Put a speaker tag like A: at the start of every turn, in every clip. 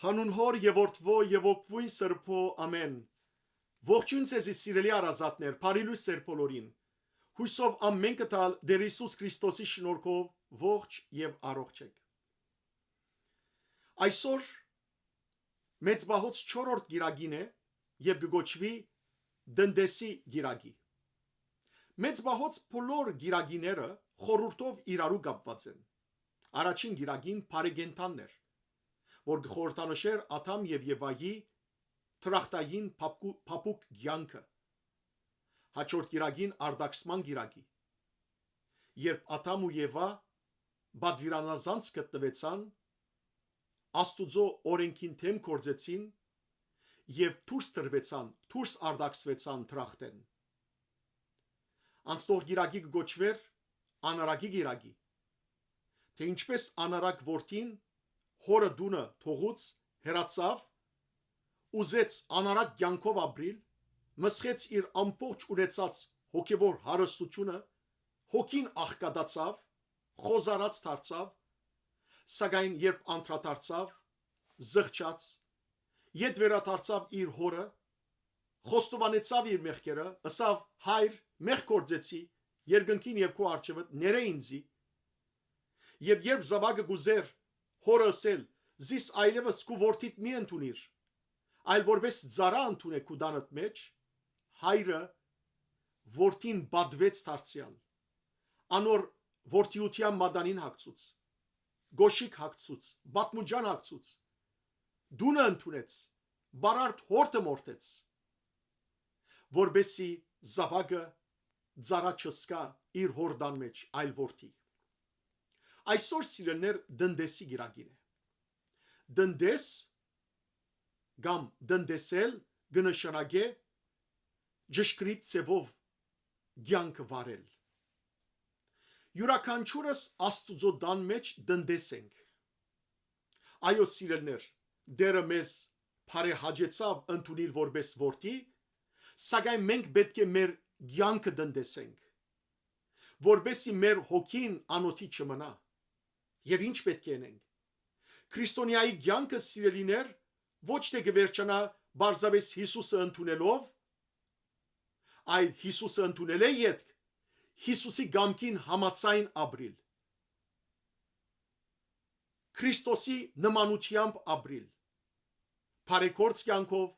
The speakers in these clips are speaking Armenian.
A: Հանուն հոր եւ որդվո եւ օգվույն սրբո ամեն։ Ողջույն ցեզի սիրելի արազատներ, բարիլույս ձեր բոլորին։ Հույսով ամեն կտալ Տեր Հիսուս Քրիստոսի շնորհքով ողջ եւ առողջ եք։ Այսօր մեծ բահոց 4-րդ գիրագին է եւ կգոչվի դնդեսի գիրագի։ Մեծ բահոց բոլոր գիրագիները խորհուրդով իրարու կապված են։ Առաջին գիրագին Փարեգենտանն էր, որ գխորտանշեր Աթամ եւ Եվայի թրախտային փապուկ ցանկը։ Հաջորդ գիրագին արդակսման գիրագի։ Երբ Աթամ ու Եվա բադվիրանազանց գտնվեցան, Աստուծո օրենքին թեմ կործեցին եւ դուրս արդակսվեցան թրախտեն։ Անցնող գիրագի կգոչվեր անարագի գիրագի, թե ինչպես անարագ որդին հորը դունը թողուց հեռացավ, ուզեց անարագ կյանքով ապրիլ, մսխեց իր ամբողջ ունեցած հոգևոր հարստությունը, հոգին աղքատացավ, խոզարած դարձավ, սակայն երբ անդրադարձավ, զղջաց, ետ վերադարձավ իր հորը, խոստովանեցավ իր մեղքերը, ասավ հայր, մեղք գործեցի, երկնքին եւ քո առջևը ներե ինձի, եւ երբ զավակը գուզեր հորը ասել, զիս այլևս քու որդիդ մի ընդունիր, այլ որպես ծառա ընդունե քու դանդ մեջ, հայրը որդին բադվեց դարձյալ, անոր որդիության մադանին հագցուց, գոշիկ հագցուց, բատմուջան հագցուց, դունը ընդունեց, բարարդ հորտը մորտեց, որբեսի զավակը ծառա չսկա իր հորդան մեջ այլ որդի։ Այսօր սիրելներ դնդեսի գիրագին է։ Դնդես կամ դնդեսել կնշանակե ճշգրիտ ձևով կյանք վարել։ Յուրաքանչյուրս Աստուծո տան մեջ դնդես ենք։ Այո սիրելներ, Տերը մեզ բարեհաճեցավ ընդունել որպես որդի, սակայն մենք պետք է մեր կյանքը դնդեսենք, որբեսի մեր հոգին անոթի չմնա։ Եվ ինչ պետք է անենք։ Քրիստոնյայի կյանքը սիրելիներ ոչ թե կվերջանա բարձավես Հիսուսը ընդունելով, այլ Հիսուսը ընդունել է յետք Հիսուսի կամքին համաձայն ապրիլ, Քրիստոսի նմանությամբ ապրիլ, բարեգործ կյանքով,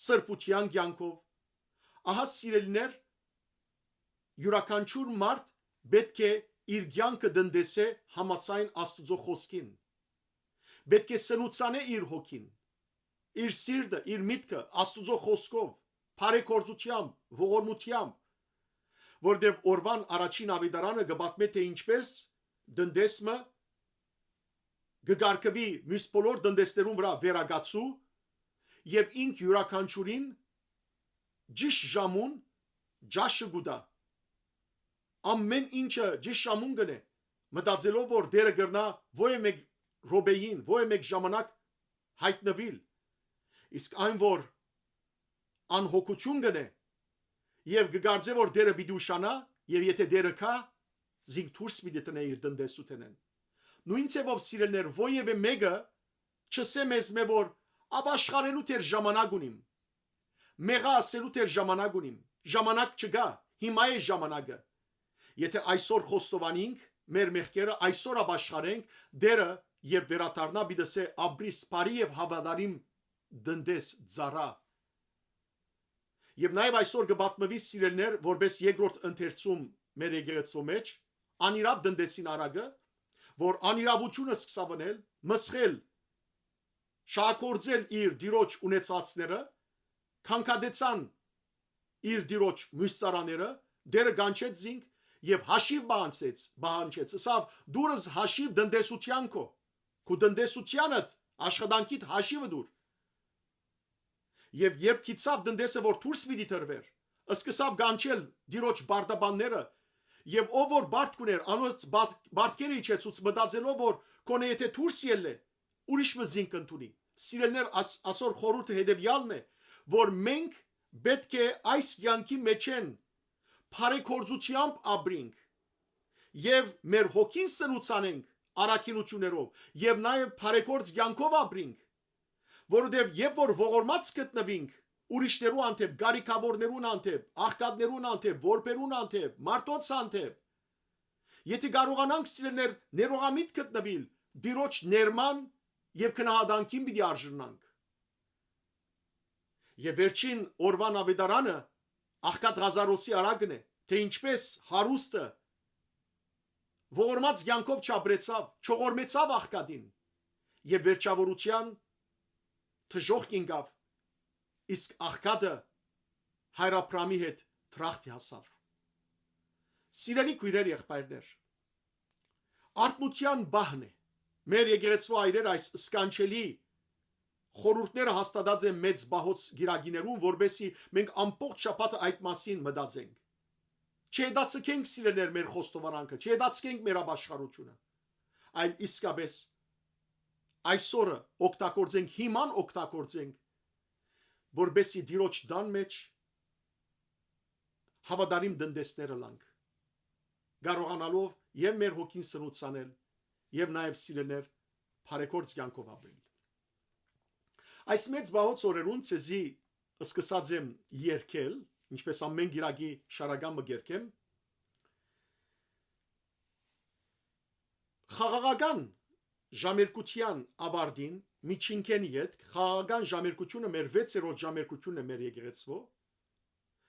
A: սրբության կյանքով։ Ահա սիրելիներ, յուրաքանչյուր մարդ պետք է իր կյանքը դնդեսե համաձայն Աստուծո խոսքին, պետք է սնուցանե իր հոգին, իր սիրտը, իր միտքը Աստուծո խոսքով, բարեգործությամբ, ողորմությամբ, որտեղ օրվան առաջին ավետարանը կպատմե թե ինչպես դնդեսը կգարկվի մյուս բոլոր դնդեսներուն վրա վերագացու եւ ինք յուրաքանչյուրին ճիշտ ժամուն ջաշը գուտա, ամեն ինչը ճիշտ ժամուն գնե, մտածելով որ դերը գրնա ոյ մեկ ռոբեին, ոյ մեկ ժամանակ հայտնվիլ, իսկ այն որ անհոգություն գնե եւ կգարձե որ դերը պիտի ուշանա եւ եթե դերը կա զինք դուրս պիտի տնե իր դնդեսութենեն։ Նույն ցեվով սիրելներ ոյևէ մեկը չսե մեզ մե որ ապաշխարելու թեր ժամանակ ունիմ, մեղա ասելու թեր ժամանակ ունիմ, ժամանակ չգա, հիմա է ժամանակը։ Եթե այսօր խոստովանենք մեր մեղքերը, այսօր ապաշխարենք, դերը երբ վերադառնա պիտի ասե ապրիս բարի եւ հավատարիմ դնդես ծառա։ Եվ նաև այսօր կպատմվի սիրելներ, որպես երկրորդ ընթերցում մեր եկեղեցու մեջ, անիրավ դնդեսին արագը, որ անիրավությունը սկսավ անել, մսխել, շահագործել իր դիրոջ ունեցածները, քանքադեցան իր դիրոջ մյուսծարաները, դերը գանչեց զինք եւ հաշիվ բանջեց, ասավ դուրս հաշիվ դնդեսության քո դնդեսությանդ աշխատանքիդ հաշիվը դուր։ Եվ երբ գիծավ դնդեսը որ դուրս պիտի տրվեր, սկսավ գանչել դիրոջ բարտաբանները եւ ով որ բարդ կուներ անոնց բարդքերը իջեցուց մտածելով որ կոնե եթե դուրս ելնե ուրիշ մզինք ընդունի։ Սիրելներ ասոր խորհուրդը հետեւյալն է, որ մենք պետք է այս կյանքի մեջեն բարեգործությամբ ապրենք եւ մեր հոգին սնուցանենք առաքինություններով եւ նաեւ բարեգործ կյանքով ապրենք, որովհետև երբ որ ողորմած գտնվինք ուրիշներու անթեփ, գարիքավորներուն անթեփ, աղքատներուն անթեփ, որբերուն անթեփ, մարդոց անթեփ, եթե կարողանանք սիրելներ ներողամիտ գտնվել, դիրոջ ներման եւ քնահանդանքին պիտի արժանանք։ Եվ վերջին օրվան ավետարանը աղքատ Ղազարոսի արագն է, թե ինչպես հարուստը ողորմած կյանքով չապրեցավ, չողորմեցավ աղքատին եւ վերջավորության թժող կինգավ, իսկ աղքատը հայրապրամի հետ թրախտի հասավ։ Սիրելի քույրեր, եղբայրներ, արտնության բահն է մեր եկեղեցու այրեր այս սկանչելի խորհուրդները հաստատած են մեծ բահոց գիրագիներուն, որբեսի մենք ամբողջ շաբաթը այդ մասին մտածենք։ Չհետացկենք սիրելներ մեր խոստովանանքը, չհետացկենք մեր ապաշխարությունը, այլ իսկապես այսօրը օգտագործենք, հիման օգտագործենք, որբեսի դիրոջ դան մեջ հավատարիմ դնդեսները լանք, կարողանալով եւ մեր հոգին սնուցանել եւ նաեւ սիրելներ բարեկորձ կյանքով ապրել։ Այս մեծ բահոց օրերուն ցեզի սկսած եմ երգել, ինչպես ամեն գիրագի շարագամը երգեմ, խաղաղական ժամերկության ավարտին միջինքեն յետ խաղաղական ժամերկությունը մեր 6-րդ ժամերկությունն է մեր եկեղեցվո,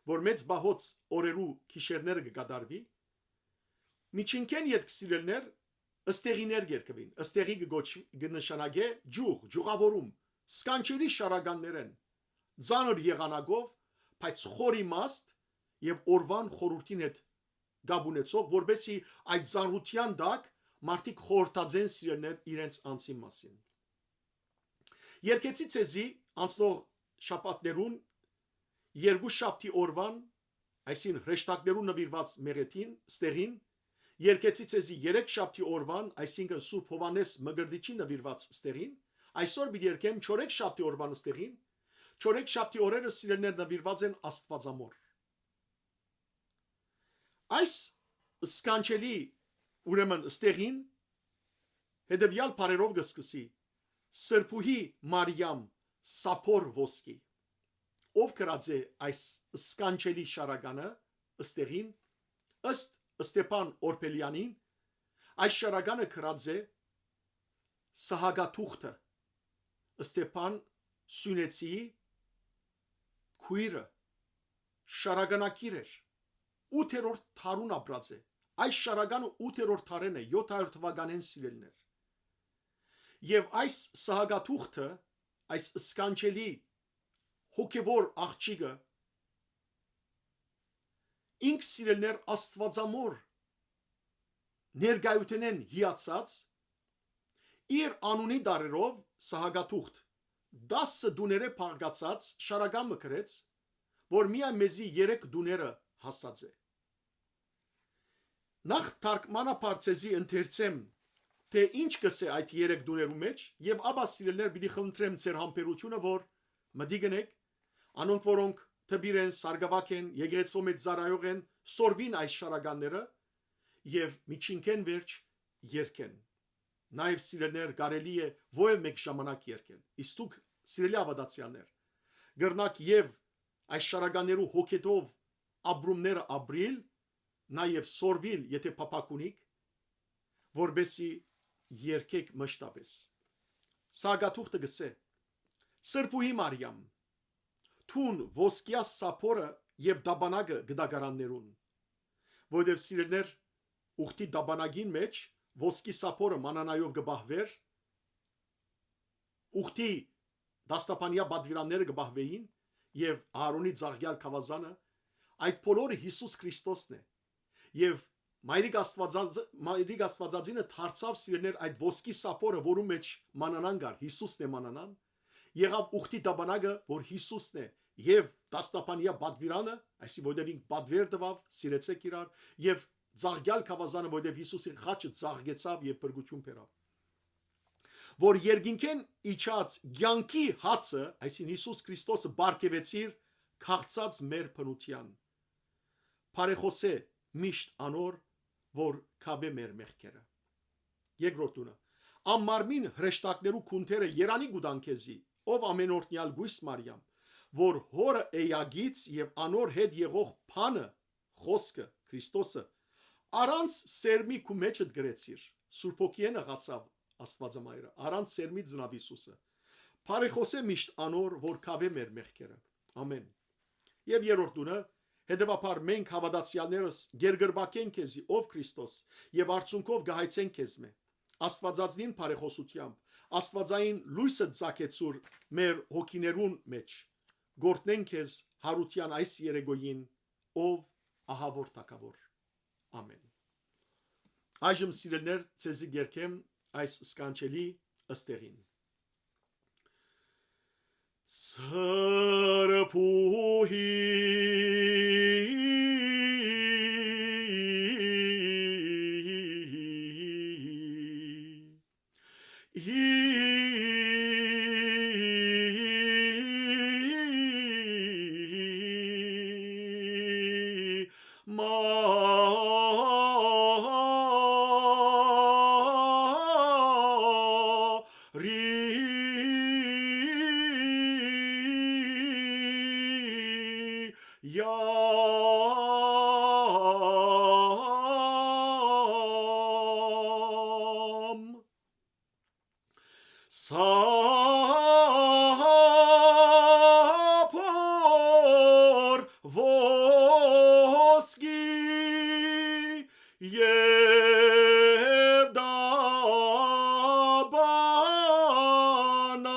A: որ մեծ բահոց օրերու գիշերները կկատարվի, միջինքեն յետ սիրելներ ըստեղիներ երգվին, ըստեղի կնշանակե ջուղավորում, սկանչելի շարականներ են, ծանր եղանակով, բայց խորի մաստ եւ օրվան խորհրդին հետ գաբունեցող, որբեսի այդ ծանրության դակ մարդիկ խորհրդածեն սիրելներ իրենց անձի մասին։ Երկեցի ցեզի անցնող շաբաթներուն երկու շաբթի օրվան, այսին հրեշտակներուն նվիրված մեղեթին, ստեղին, երկեցի ցեզի 3 շաբթի օրվան, այսինքն Սուրբ Հովանես Մկրտիչի նվիրված ստեղին, այսօր պիտի երկեմ 4 շաբթի օրվան ստեղին, 4 շաբթի օրերը սիրելներ նվիրված են Աստվածամոր։ Այս սկանչելի ուրեմն ստեղին հետևյալ բարերով կսկսի Սրբուհի Մարիամ Սափոր ոսկի, ով գրած է այս սկանչելի շարականը ստեղին ըստ Ստեփան Օրբելյանին, այս շարականը գրած է Սահագաթուղթը Ստեփան Սյունեցիի քույրը շարականակիր էր 8-րդ թարուն ապրած է, այս շարականը 8-րդ թարեն է 700 թվականին սիրելներ, եւ այս Սահագաթուղթը, այս սկանչելի հոգևոր աղջիկը ինք սիրելներ Աստվածամոր ներկայութենեն հիացած իր անունի դարերով Սահագաթուղթ 10 դուները փաղկացած շարակամը գրեց, որ միայն մեզի 3 դուները հասած է։ Նախ թարգմանապարծեզի ընթերցեմ, թե ինչ կսե այդ 3 դուներու մեջ, եւ ապա սիրելներ պիտի խնդրեմ ձեր համբերությունը, որ մտի գնեք, անոնք որոնք թբիր են, սարգավակ են, եկեղեցու մեջ ծառայող են, սորվին այս շարականները եւ միջինքեն վերջ երկեն։ Նաեւ սիրելներ կարելի է ովև մեկ ժամանակ երկել։ Իսկ դուք սիրելի ավադացիաներ, գրնակ եւ այս շարականներու հոգետով ապրումները ապրիլ, նաեւ սորվիլ, եթե փապակունիկ, որբեսի երկեք մշտապես։ Սահագաթուղթը գսե. Սրբուհի Մարիամ Թուն ոսկյա սափորը եւ դաբանագը գդագարաններուն, որովհետեւ սիրելներ ուխտի դաբանագին մեջ ոսկի սափորը մանանայով գբահվեր, ուխտի դաստապանյա բադվիրանները գբահվեին եւ Ահարոնի ծաղկյալ քավազանը, այդ բոլորը Հիսուս Քրիստոսն է եւ Մայրիկ Աստվածածինը դարձավ սիրելներ այդ ոսկի սափորը, որում մեջ մանանան գար, Հիսուսն է մանանան, եղավ ուխտի դաբանագը, որ Հիսուսն է, եւ դաստապանյա բադվիրանը, այսի որտեղ ինք բադվեր տվավ, սիրեցեք իրար, եւ ծաղկյալ քավազանը, որտեղ Հիսուսի խաչը ծաղկեցավ եւ բրգություն բերավ, որ երկինքեն իջած ցանկի հացը, այսին Հիսուս Քրիստոսը բարգեւեցիր քաղցած մեր փնության, բարեխոսե միշտ անոր, որ կավե մեր մեղքերը։ Երկրորդը ամմարմին հրեշտակներու քունթերը երանի գուտան քեզի, ով ամենօրտնյալ գույս Մարիամ, որ հորը էյագից եւ անոր հետ եղող փանը, խոսքը, Քրիստոսը, առանց սերմի քու մեջդ գրեցիր, Սուրբ Հոգին աղացավ Աստվածամայրը, առանց սերմի ծնավ Հիսուսը, Փարեխոսե միշտ անոր, որ կավե մեր մեղքերը, ամեն, եւ երրորդ դունը, հետևաբար մենք հավատացյալներս գերգրբակենք քեզի, ով Քրիստոս, եւ արցունքով գահեցենք քեզ մե, Աստվածածնին Փարեխոսությամբ, Աստվածային լույսը ծակեցուր մեր հոգիներուն մեջ, գործնենք քեզ հարության այս երեգոյին, ով ահավոր թակավոր, ամեն։ Այժմ սիրելներ ցեզի գերքեմ այս սկանչելի ըստեղին։ Սրբուհի Սափոր ոսկի և դաբանա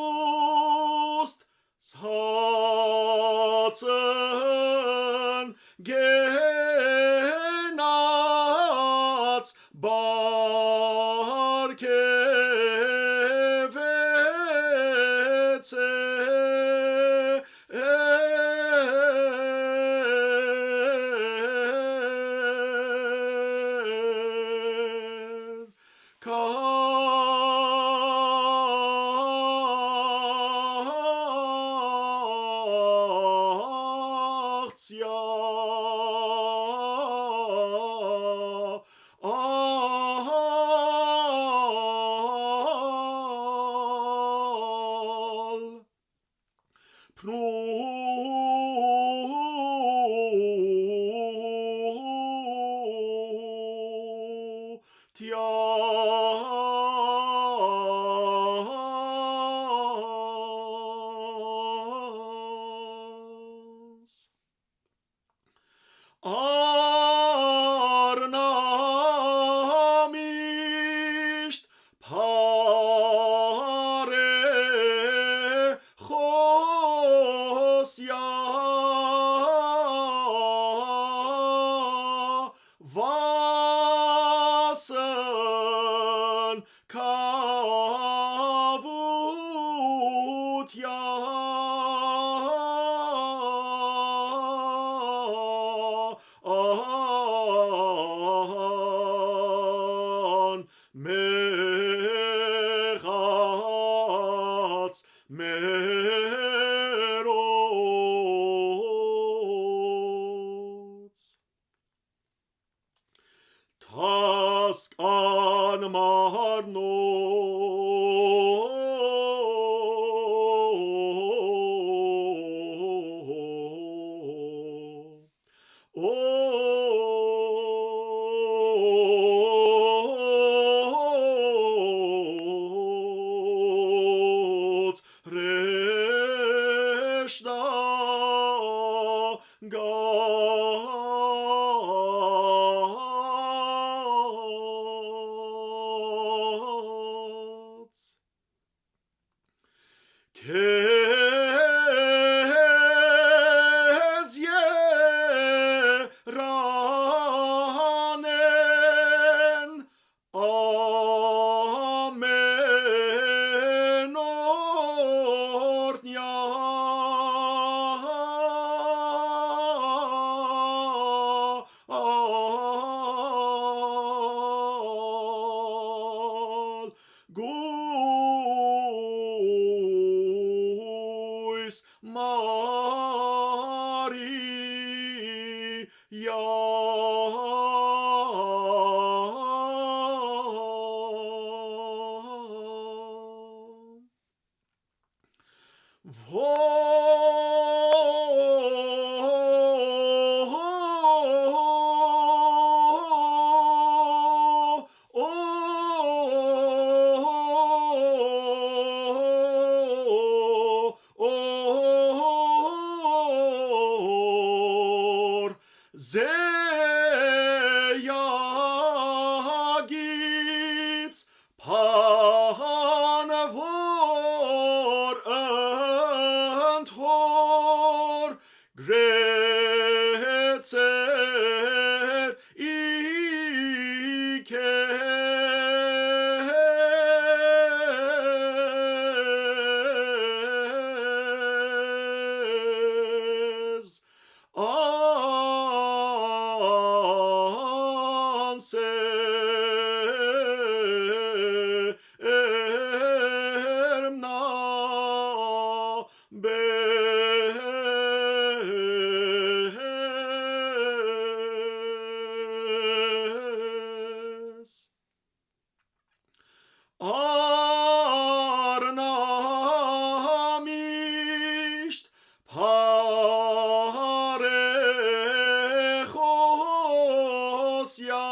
A: Զիվերուստ ցածն գենաց բարգևեցե Արնամիշտ Փարեխոսյա վասն մեղած մերոց Թասկան մարնո քեզ երանեն ամեն օրնյալ գույս Զեյագից փանավոր ընթոր գրեցեր իքեզ անսերմնա բես արնամիշտ փարեխոսյա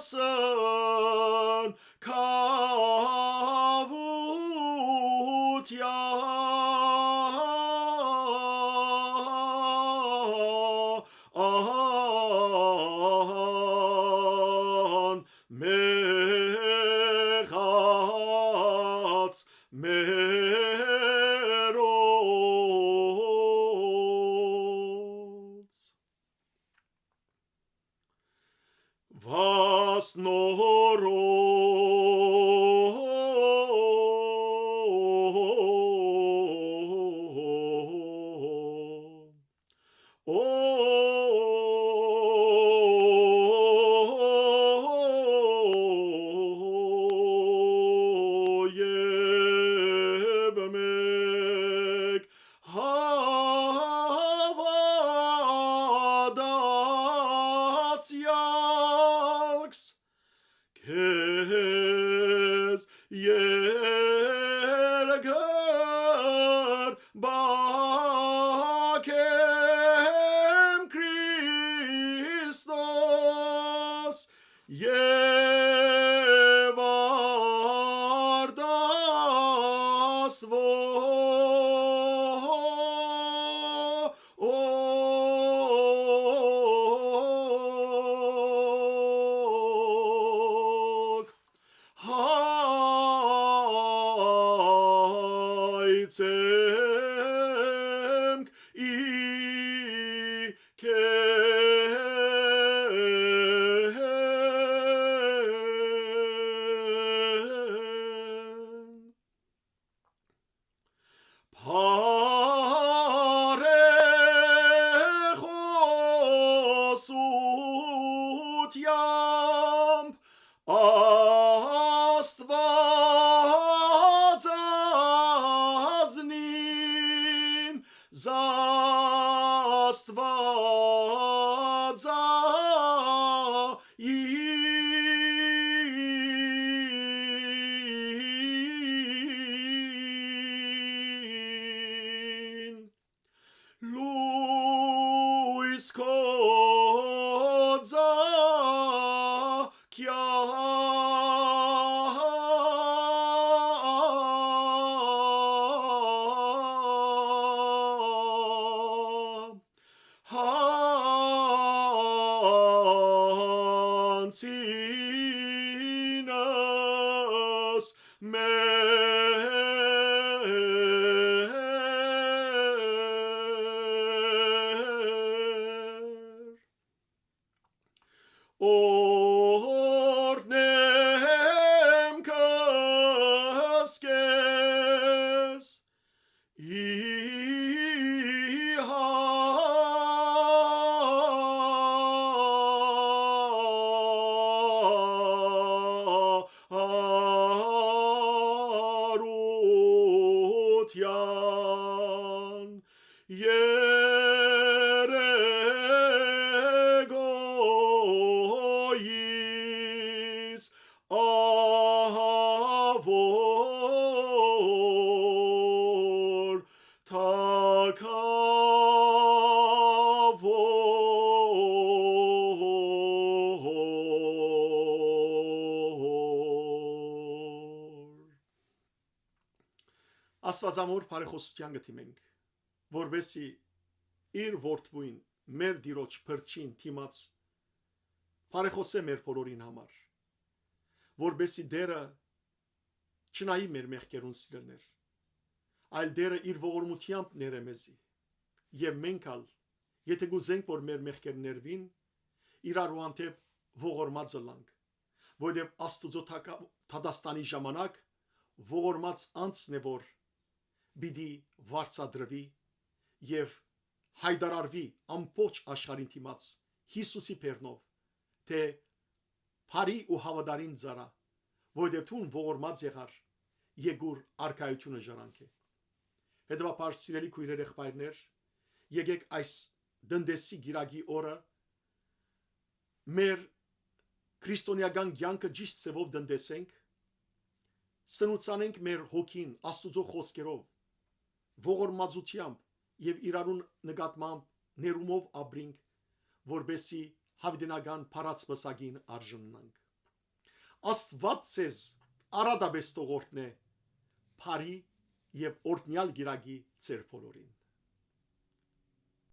A: վասն քավության մեղած մերոց եւ մեկ հավատացյալքս քեզ երկր բակեմ Քրիստոս եւ արտասվող հայցեմք իքեն փարեխոսությամբ Աստվածածնին զաստվածային լույս քո ձակյա ահավոր Աստվածամոր բարեխոսության գտիմենք, որբեսի իր որդվույն մեր դիրոջ փրկին թիմած բարեխոսե մեր բոլորին համար, որբեսի դերը չնայի մեր մեղքերուն սիրելներ, այլ դերը իր ողորմությամբ ները մեզի, եւ մենք ալ, եթե գուզենք, որ մեր մեղքեր ներվին, իրարու անտեպ ողորմած ըլանք, որովհետև Աստուծո թադաստանի ժամանակ ողորմած անձն է, որ բիդի վարձադրվի եւ հայդարարվի ամբողջ աշխարհին դիմաց Հիսուսի բեռնով, թե բարի ու հավատարիմ ծառա, որովհետև դու ողորմած եղար Եգուր արքայությունը ժառանգե։ Հետևաբար սիրելի քույրեր եղբայրներ, եկեք այս դնդեսի գիրագի օրը մեր քրիստոնեական կյանքը ճիշտ ծևով դնդեսենք, սնուցանենք մեր հոգին Աստուծո խոսքերով, ողորմածությամբ եւ իրարուն նկատմամբ ներումով ապրենք, որբեսի հավիտենական փառած պսակին արժանանանք։ Աստված ցեզ արադաբես տողորտնե, բարի եւ օրհնյալ գիրագի ձեր բոլորին։